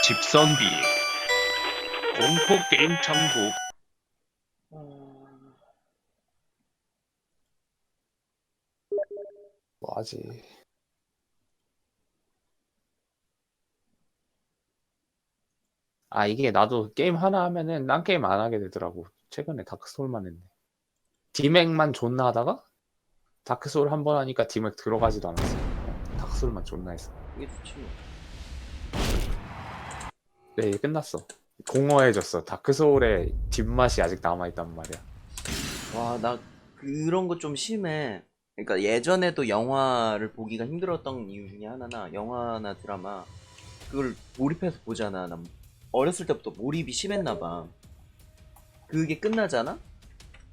집선비 공포 게임 천국. 뭐하지? 아, 이게 나도 게임 하나 하면은 딴 게임 안 하게 되더라고. 최근에 다크소울만 했네. 디맥만 존나 하다가 다크소울 한 번 하니까 디맥 들어가지도 않았어. 다크소울만 존나 했어. 이게 좋지 뭐. 네, 이게 끝났어. 공허해졌어. 다크소울의 뒷맛이 아직 남아있단 말이야. 와, 나 그런 거 좀 심해. 그러니까 예전에도 영화를 보기가 힘들었던 이유 중에 하나나 영화나 드라마 그걸 몰입해서 보잖아. 난 어렸을 때부터 몰입이 심했나 봐. 그게 끝나잖아?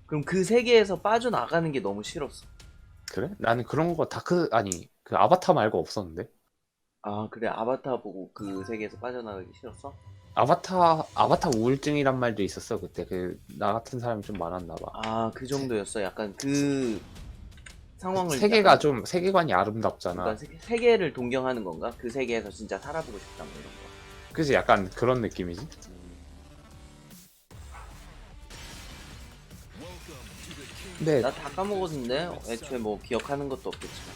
그럼 그 세계에서 빠져나가는 게 너무 싫었어. 그래? 나는 그런 거 아니, 그 아바타 말고 없었는데? 아, 그래. 아바타 보고 그 세계에서 빠져나가기 싫었어? 아바타 우울증이란 말도 있었어, 그때. 나 같은 사람이 좀 많았나 봐. 아, 그 정도였어. 약간 그 상황을 세계가 약간, 좀, 세계관이 아름답잖아. 그러니까 세계를 동경하는 건가? 그 세계에서 진짜 살아보고 싶다 뭐 이런 거. 그지? 약간 그런 느낌이지? 근데 나 다 까먹었는데 애초에 뭐 기억하는 것도 없겠지만.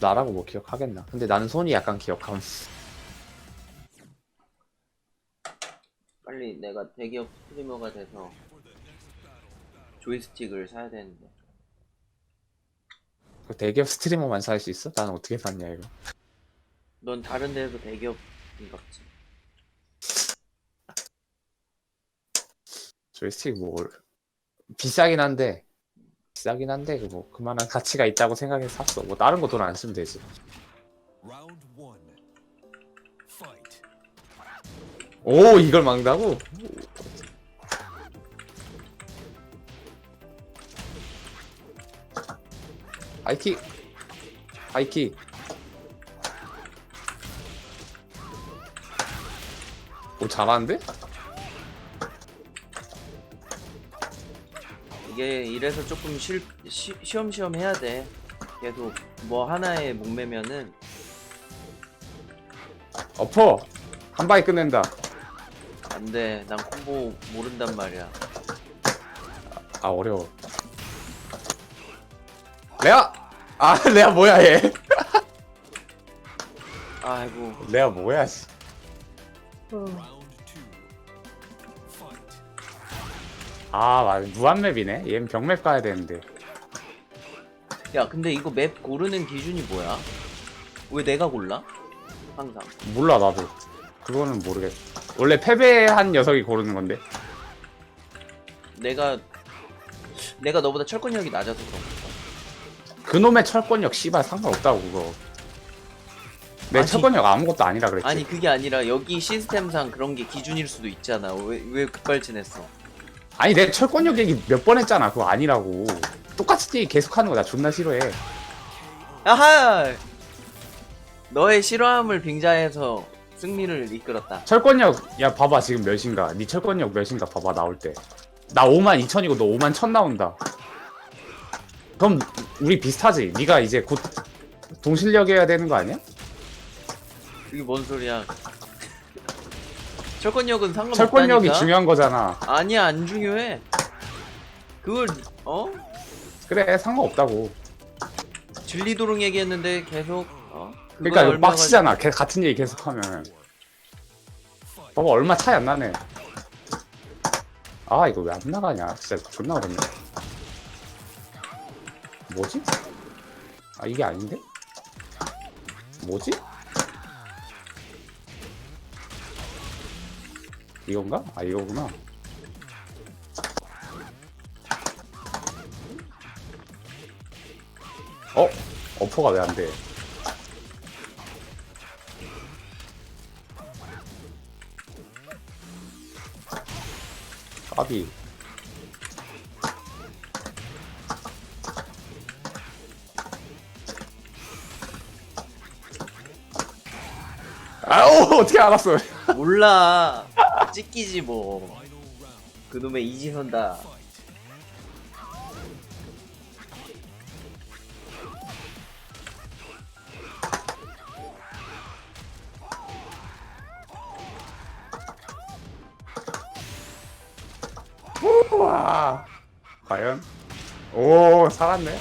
나라고 뭐 기억하겠나? 근데 나는 손이 약간 기억함. 빨리 내가 대기업 스트리머가 돼서 조이스틱을 사야 되는데. 그 대기업 스트리머만 살 수 있어? 나는 어떻게 샀냐 이거. 넌 다른 데에서 대기업인가 보지. 조이스틱 뭐 비싸긴 한데 그뭐 그만한 가치가 있다고 생각해서 샀어. 뭐 다른 거 돈 안 쓰면 되지. 오, 이걸 막다고? 하이킥 하이킥. 오, 잘하는데? 이게 이래서 조금 쉬엄쉬엄 해야 돼. 계속 뭐 하나에 목매면은. 엎어 한 방에 끝낸다. 안 돼. 난 콤보 모른단 말이야. 아, 어려워. 레아 뭐야 얘. 아이고. 레아 뭐야 씨. 아, 맞아. 무한맵이네. 얘는 병맵 가야 되는데. 야, 근데 이거 맵 고르는 기준이 뭐야? 왜 내가 골라? 항상. 몰라, 나도. 그거는 모르겠어. 원래 패배한 녀석이 고르는 건데. 내가 너보다 철권력이 낮아서 그런 건가? 그놈의 철권력 씨발 상관없다고, 그거. 내 아니, 철권력 아무것도 아니라 그랬지. 아니 그게 아니라 여기 시스템상 그런 게 기준일 수도 있잖아. 왜 급발진했어? 아니, 내 철권력 얘기 몇 번 했잖아. 그거 아니라고. 똑같이 얘기 계속 하는 거 나 존나 싫어해. 아하! 너의 싫어함을 빙자해서 승리를 이끌었다. 철권력, 야, 봐봐. 지금 몇인가. 네 철권력 몇인가 봐봐, 나올 때. 나 52,000이고 너 51,000 나온다. 그럼 우리 비슷하지? 네가 이제 곧 동실력해야 되는 거 아니야? 이게 뭔 소리야? 철권력은 상관없다니까. 철권력이 중요한 거잖아. 아니야, 안 중요해. 그걸 그래, 상관없다고. 진리도록 얘기했는데 계속 그거에 그러니까 이거 얼마가- 빡치잖아. 같은 얘기 계속하면. 봐봐, 얼마 차이 안 나네. 아, 이거 왜 안 나가냐? 진짜 존나 어렵네. 뭐지? 아, 이게 아닌데? 뭐지? 이건가? 아, 이거구나. 어퍼가 왜 안 돼? 까비. 아우, 어떻게 알았어? 몰라. 찢기지 뭐. 그놈의 이지선다. 와 과연? 오 살았네.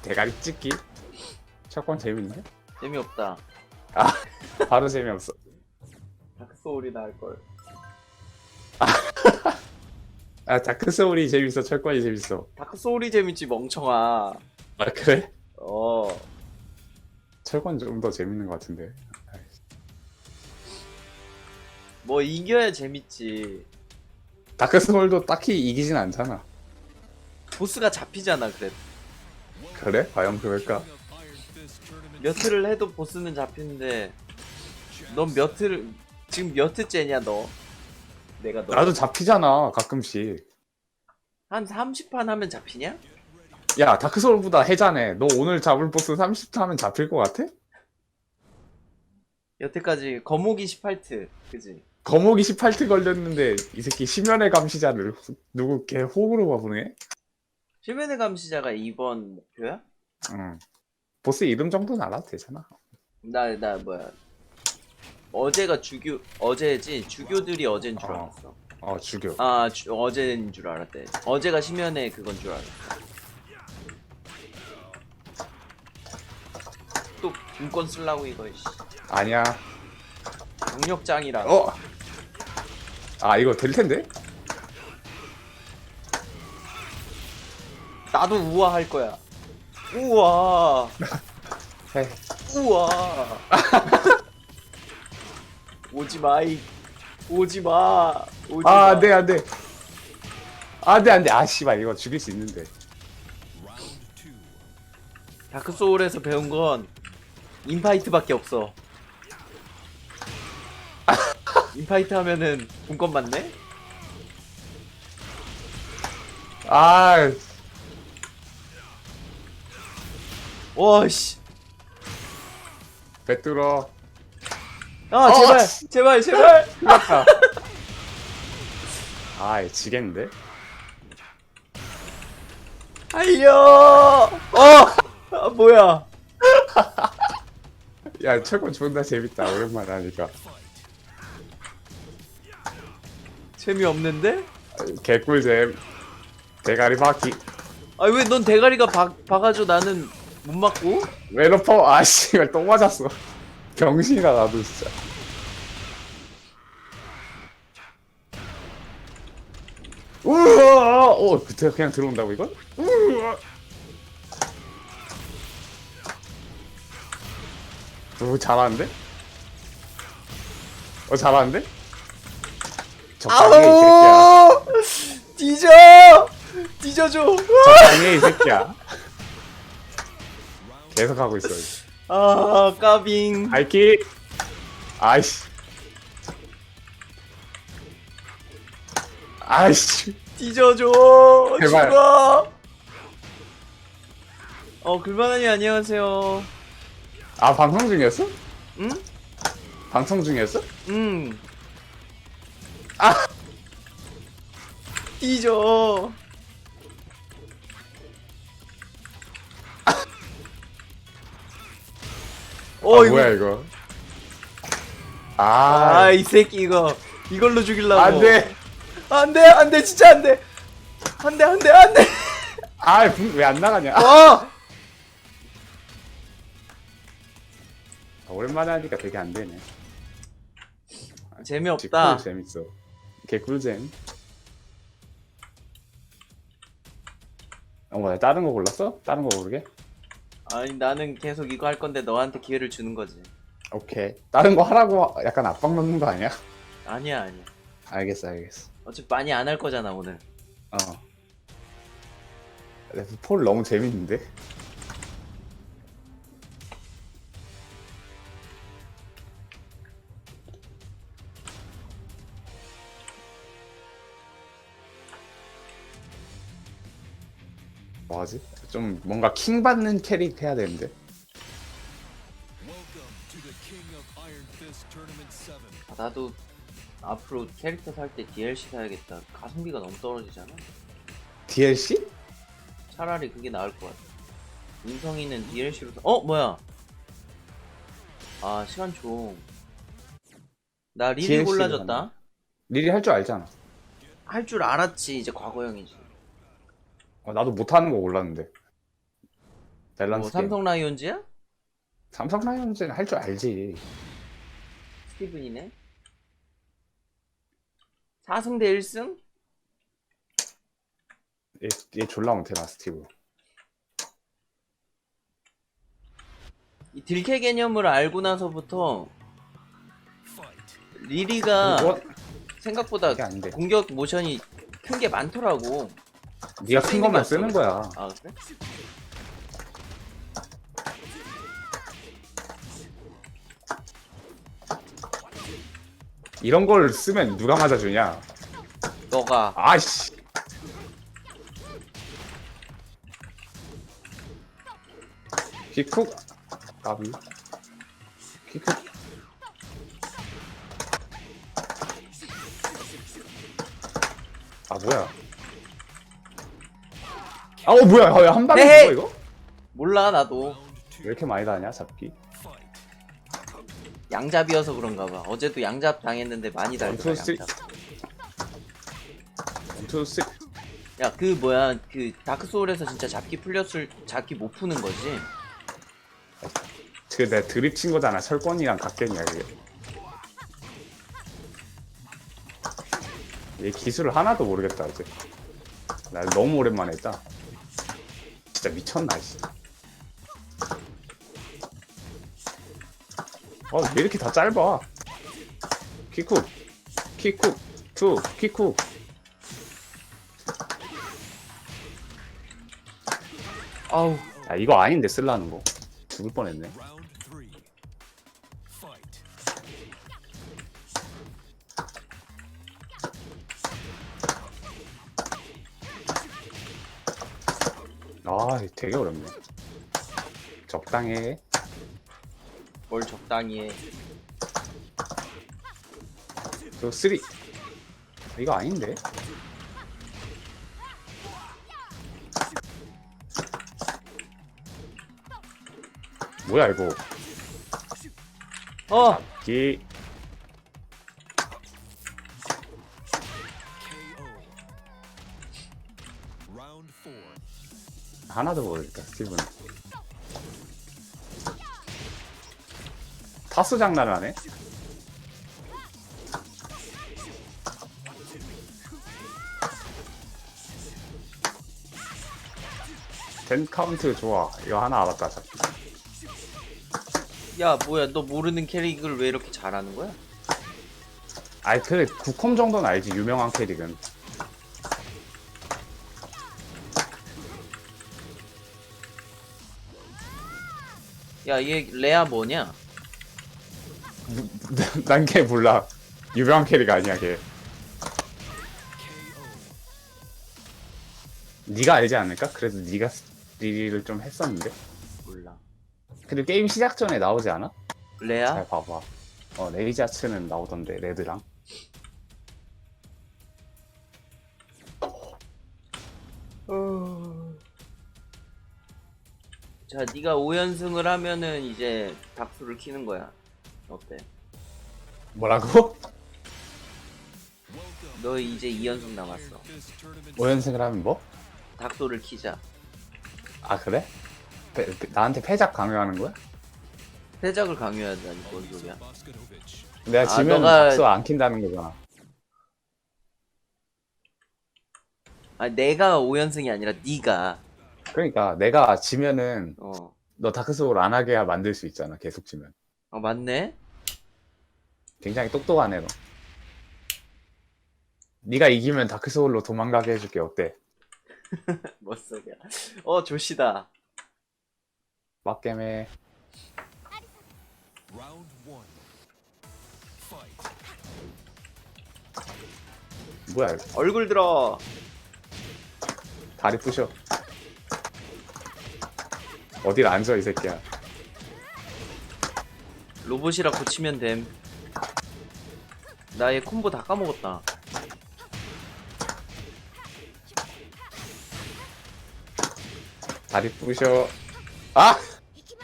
대가리 찍기. 첫번 재밌네. 재미없다. 바로 재미없어. 닥소울이나 할걸. 아 다크소울이 재밌어. 철권이 재밌어. 닥소울이 재밌지 멍청아. 아 그래? 어. 철권 좀 더 재밌는 것 같은데. 뭐 이겨야 재밌지. 다크소울도 딱히 이기진 않잖아. 보스가 잡히잖아 그래도. 그래? 과연 그럴까? 몇 회를 해도 보스는 잡히는데 넌 몇 회를 지금 몇 회째냐 너? 내가 너 나도 잡히잖아 가끔씩. 한 30판 하면 잡히냐? 야 다크소울보다 해자네. 너 오늘 잡을 보스 30타 하면 잡힐 것 같아? 여태까지 거목이 18트 그지? 거목이 18트 걸렸는데 이 새끼 심연의 감시자를 누구 걔 호구로 봐보네? 실면의 감시자가 이번 목표야? 응. 보스 이름 정도는 알아도 되잖아. 나 뭐야 어제가 어제지 주교들이 어제인 줄 어. 알았어. 죽여. 어제인 줄 알았대. 어제가 심연의 그건 줄 알았어. 또 인권 쓰려고 이거 씨. 아니야. 경력장이랑 이거 될 텐데? 나도 우아 할 거야. 우와. 해. 우와. 오지 마이. 오지 마. 오지 마. 안 돼. 안 돼. 안 돼. 아 씨발 이거 죽일 수 있는데. 다크 소울에서 배운 건 인파이트밖에 없어. 인파이트 하면은 분권 맞네? 아 와씨. 배 뚫어. 아 제발 제발 제발. 맞다. 지겠는데? 알려. 뭐야? 야 철권 존나 재밌다. 오랜만에 하니까. 재미없는데? 개꿀잼. 대가리 바퀴. 아니 왜 넌 대가리가 박아줘 나는 못 맞고? 왜 높어? 아 씨발 똥 맞았어. 병신이다 나도 진짜. 우와! 그때 그냥 들어온다고 이건? 우와! 잘하는데? 잘하는데? 적당히 해, 이 새끼야. 아우 뒤져 뒤져줘. 적당히 해, 이 새끼야. 계속 하고 있어. 아 까빙. 알키. 아이씨. 아이씨. 뒤져줘. 제발. 죽어. 글바나님 안녕하세요. 방송 중이었어? 응? 방송 중이었어? 응. 아! 뒤져. 뭐야 이거? 이 새끼 이걸로 죽이려고. 안돼. 안돼 진짜 안돼. 안돼. 왜 안 나가냐? 오랜만에 하니까 되게 안 되네. 재미없다. 재밌어. 개꿀잼. 뭐야 다른 거 골랐어? 다른 거 고르게? 아니 나는 계속 이거 할 건데 너한테 기회를 주는 거지. 오케이. 다른 거 하라고 약간 압박 넣는 거 아니야? 아니야. 알겠어. 어차피 많이 안 할 거잖아 오늘. 폴 너무 재밌는데? 뭐하지? 좀 뭔가 킹 받는 캐릭 해야 되는데. 나도 앞으로 캐릭터 살 때 DLC 사야겠다. 가성비가 너무 떨어지잖아. DLC? 차라리 그게 나을 것 같아. 인성이는 DLC로 뭐야? 아 시간 좀. 나 리리 DLC 를 골라줬다. 리리 할 줄 알잖아. 할 줄 알았지. 이제 과거형이지. 나도 못하는 거 몰랐는데. 밸런스 뭐 게임. 삼성 라이온즈야? 삼성 라이온즈는 할 줄 알지. 스티븐이네. 4승 대 1승? 얘 졸라 못해 나 스티브. 이 딜캐 개념을 알고 나서부터 리리가 그거 생각보다 그게 아닌데. 공격 모션이 큰 게 많더라고. 네가 큰 것만 없어, 쓰는 거야. 아 그래? 이런 걸 쓰면 누가 맞아주냐? 너가 아씨. 킥쿡 까비. 킥쿡. 아 뭐야? 뭐야? 한 방에 헤헤! 죽어 이거? 몰라 나도 왜 이렇게 많이 다냐 잡기? 양잡이어서 그런가 봐. 어제도 양잡 당했는데 많이 달더라 원투, 양잡. 투 쓰. 야 그 뭐야 그 다크 소울에서 진짜 잡기 풀렸을 잡기 못 푸는 거지. 그 내가 드립 친 거잖아. 철권이랑 각견이야 그게. 얘 기술을 하나도 모르겠다 이제. 나 너무 오랜만에 했다. 진짜 미쳤나 씨. 왜 이렇게 다 짧아? 킥쿡, 킥쿡, 투, 킥쿡. 아우 야 이거 아닌데 쓸라는 거. 죽을 뻔했네. 되게 어렵네. 적당히 해. 뭘 적당히 해. 저 쓰리. 이거 아닌데? 뭐야 이거? 기 하나도 모르겠다 스티븐. 타수 장난을 하네? 젠 카운트 좋아. 이거 하나 알았다 잡기. 야 뭐야 너 모르는 캐릭을 왜 이렇게 잘하는 거야? 아이 그래 9컴 정도는 알지. 유명한 캐릭은. 야 얘 레아 뭐냐? 난 걔 몰라. 유명한 캐릭 아니야 걔. 네가 알지 않을까? 그래도 네가 리리를 좀 했었는데. 몰라. 근데 게임 시작 전에 나오지 않아? 레아? 잘 봐봐. 레이자츠는 나오던데 레드랑. 자 네가 5연승을 하면은 이제 닥수를 키는 거야. 어때? 뭐라고? 너 이제 2연승 남았어. 5연승을 하면 뭐? 닥소를 키자. 아 그래? 나한테 패작 강요하는 거야? 패작을 강요해야 되니 뭔 소리야? 내가 아, 지면 너가- 박수 안 킨다는 거잖아. 아 내가 5연승이 아니라 네가 그러니까 내가 지면은 어. 너 다크소울 안 하게 만들 수 있잖아. 계속 지면. 맞네. 굉장히 똑똑하네 너. 네가 이기면 다크소울로 도망가게 해줄게. 어때? 뭔 소리야? 조시다. 막겜해. 뭐야 이거. 얼굴 들어. 다리 부셔. 어딜 앉아 이 새끼야. 로봇이라 고치면 됨. 나 얘 콤보 다 까먹었다. 다리 부셔. 아!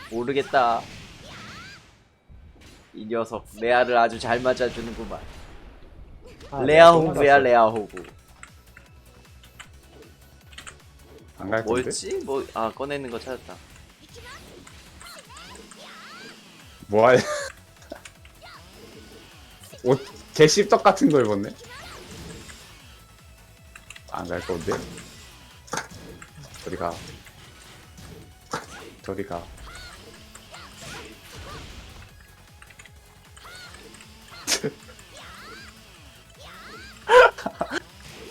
모르겠다. 이 녀석 레아를 아주 잘 맞아주는구만. 아, 레아 내가 또 호구야 맞았어. 레아 호구. 안 갈 건데? 뭐였지? 뭐 아 꺼내는 거 찾았다. 뭐야? 옷 개씹떡 같은 거 입었네? 안 갈 건데? 저리 가. 저리 가.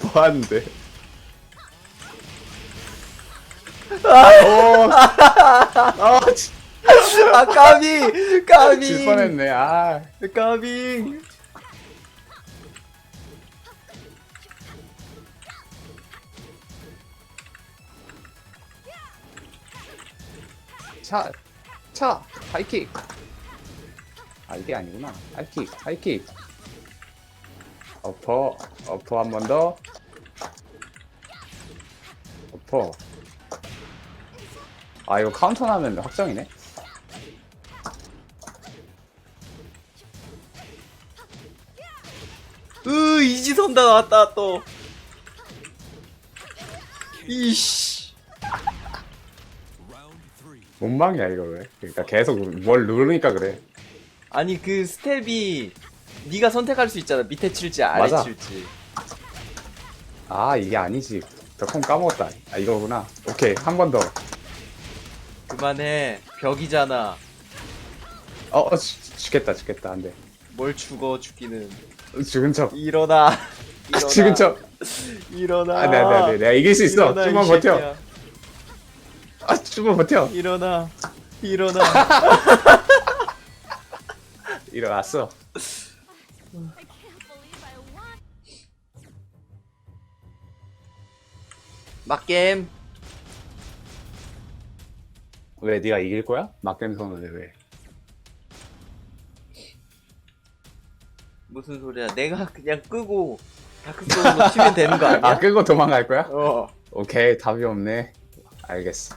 뭐 하는데? 오! 아, 아 까비 까비 질 뻔했네. 아, 까비. 차, 하이킥. 아, 이게 아니구나. 하이킥. 어퍼 한 번 더. 어퍼. 아, 이거 카운터 나면 확정이네. 이지선다 나왔다 또. 이씨. 몸망이야, 이거 왜. 그러니까 계속 뭘 누르니까 그래. 아니 그 스텝이 네가 선택할 수 있잖아. 밑에 칠지 아래 맞아. 칠지. 아, 이게 아니지. 덕콩 까먹었다. 아, 이거구나. 오케이, 한 번 더. 그만해. 벽이잖아. 죽겠다. 안 돼. 뭘 죽어 죽기는. 죽은 척. 일어나. 일어나. 죽은 척. 일어나. 아, 네. 내가 이길 수 있어. 일어나, 이 좀만 버텨. 새끼야. 아, 좀만 버텨. 일어나. 일어나. 일어났어. 막겜. 왜 네가 이길 거야? 막겜 선언을 왜? 무슨 소리야? 내가 그냥 끄고 다크소울로 치면 되는 거 아니야? 아, 끄고 도망갈 거야? 어. 오케이, 답이 없네. 알겠어.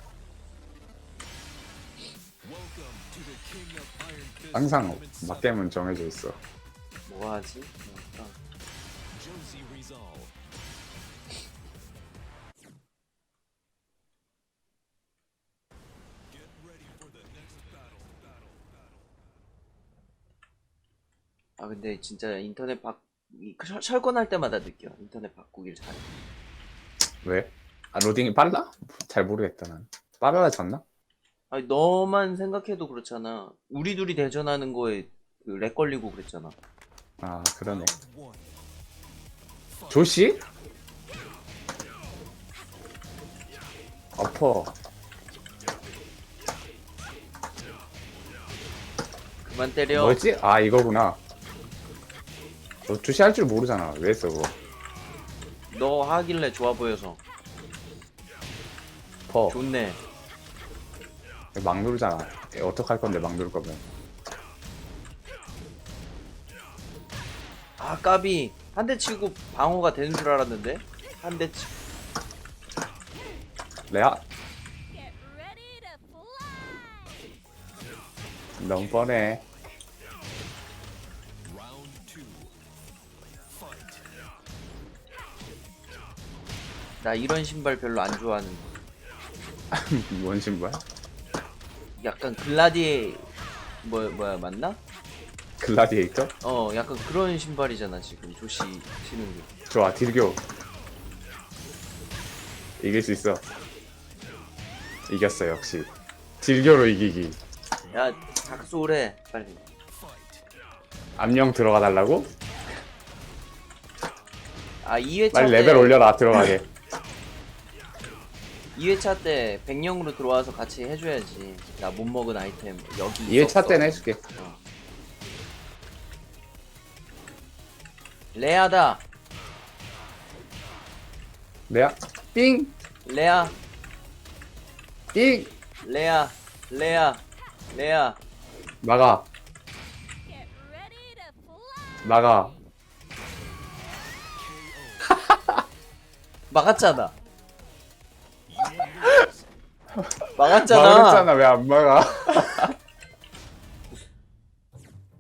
항상 막겜은 정해져 있어. 뭐 하지? 아 근데 진짜 인터넷 철권할 때마다 느껴. 인터넷 바꾸길 잘해. 왜? 아, 로딩이 빨라? 잘 모르겠다, 난. 빨라졌나? 아니 너만 생각해도 그렇잖아. 우리 둘이 대전하는 거에 그 렉 걸리고 그랬잖아. 아, 그러네. 조시? 어퍼. 그만 때려. 뭐였지? 아, 이거구나. 너 조시 할 줄 모르잖아. 왜 했어, 그거? 너 하길래 좋아 보여서. 퍼. 좋네. 막 누르잖아. 어떡할 건데, 막 누를 거면. 아 까비. 한 대 치고 방어가 되는 줄 알았는데. 한 대 치. 레아, Get ready to fly! 너무 뻔해. 나 이런 신발 별로 안 좋아하는. 뭔 신발? 약간 글라디에 뭐야 맞나? 글라디에이터? 어 약간 그런 신발이잖아 지금 조시 신는 게. 좋아, 딜교. 이길 수 있어. 이겼어, 역시. 딜교로 이기기. 야 닥소래 빨리. 암령 들어가 달라고? 아 2회차 빨리 때 레벨 올려라, 들어가게. 2회차 때 백령으로 들어와서 같이 해줘야지. 나 못 먹은 아이템 여기 2회차 있었어. 때는 해줄게. 레아다. 레아, 삥! 레아 삥! 레아 레아 막아, Get ready to fly! 막아. 막았잖아. 막았잖아. 막았잖아, 왜 안 막아?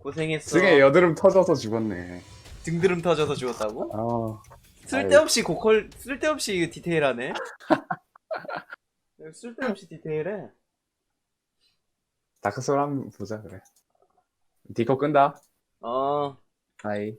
고생했어. 등에 여드름 터져서 죽었네. 등드름 터져서 죽었다고? 아, 쓸데없이 고퀄, 쓸데없이 디테일하네. 쓸데없이 디테일해. 다크소울 한번 보자 그래. 디코 끈다. 어. 아이.